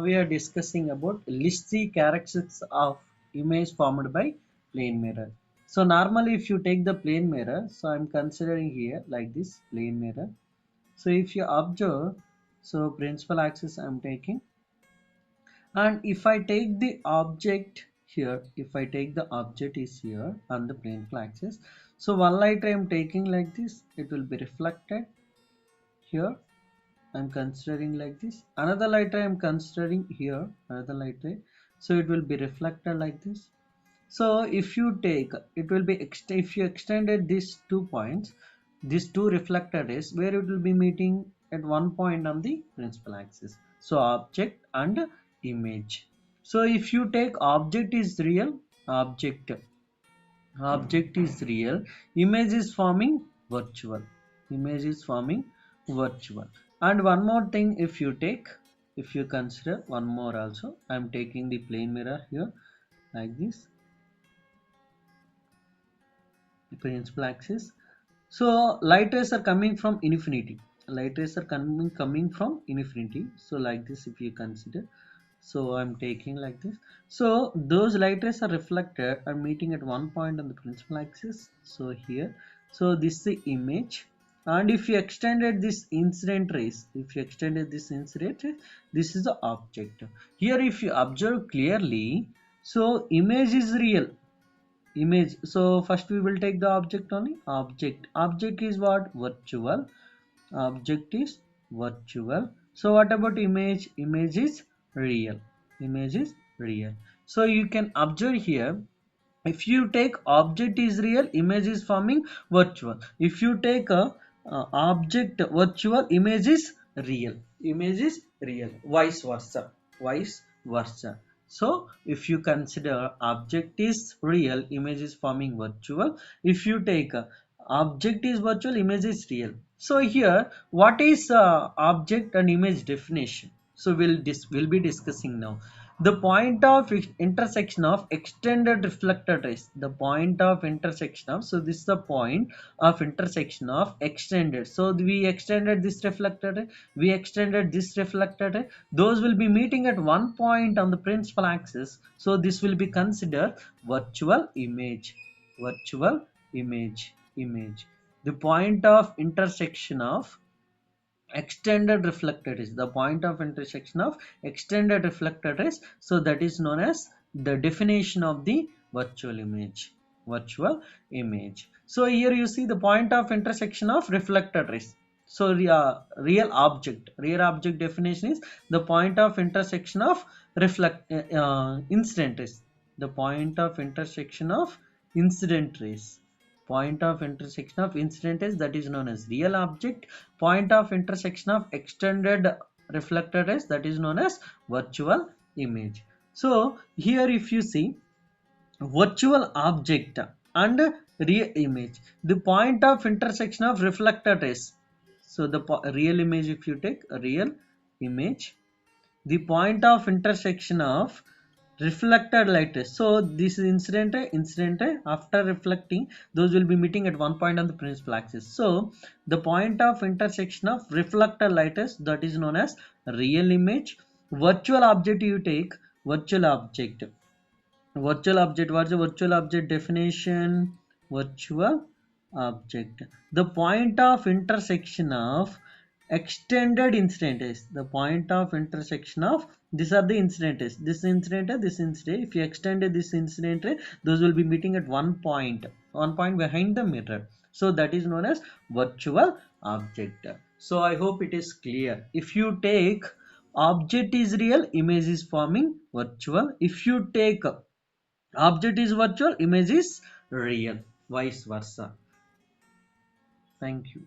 we are discussing about list the characteristics of image formed by plane mirror. So normally if you take the plane mirror, so I'm considering here like this plane mirror. So if you observe, so principal axis I'm taking, and if I take the object here, if I take the object is here on the principal axis, so one light I am taking like this, it will be reflected here. I'm considering like this. Another light ray I'm considering here, another light ray. So it will be reflected like this. So if you take, it will be if you extended these 2 points, these two reflected rays, where it will be meeting at one point on the principal axis. So object and image. So if you take object is real, object is real, image is forming virtual, image is forming virtual. And one more thing, if you take, if you consider one more also, I'm taking the plane mirror here like this, the principal axis. So light rays are coming from infinity, light rays are coming from infinity. So like this if you consider, so I'm taking like this. So those light rays are reflected are meeting at one point on the principal axis, so here. So this is the image, and if you extended this incident rays, if you extended this incident rays, this is the object. Here if you observe clearly, so image is real, image. So first we will take the object only, object is what, virtual, object is virtual. So what about image, image is real, image is real. So you can observe here, if you take object is real, image is forming virtual. If you take a object virtual, image is real, image is real, vice versa, vice versa. So if you consider object is real, image is forming virtual. If you take object is virtual, image is real. So here what is object and image definition? So we'll be discussing now. The point of intersection of extended reflected rays, the point of intersection of, so this is the point of intersection of extended, so we extended this reflected ray, we extended this reflected ray, those will be meeting at one point on the principal axis. So this will be considered virtual image, virtual image. The point of intersection of extended reflected rays, the point of intersection of extended reflected rays, so that is known as the definition of the virtual image, virtual image. So here you see the point of intersection of reflected rays. So real object definition is the point of intersection of incident rays, the point of intersection of incident rays, point of intersection of incident is that is known as real object, point of intersection of extended reflected rays, that is known as virtual image. So here if you see virtual object and real image, the point of intersection of reflected rays, so the real image, if you take a real image, the point of intersection of reflected light rays, so this is incident ray, after reflecting those will be meeting at one point on the principal axis. So the point of intersection of reflected light rays, that is known as real image. Virtual object you take, virtual object, virtual object, what's the virtual object definition? Virtual object, the point of intersection of extended incident is, the point of intersection of, these are the incident is, this incident, this incident, if you extended this incident, those will be meeting at one point behind the mirror. So that is known as virtual object. So I hope it is clear. If you take object is real, image is forming virtual. If you take object is virtual, image is real, vice versa. Thank you.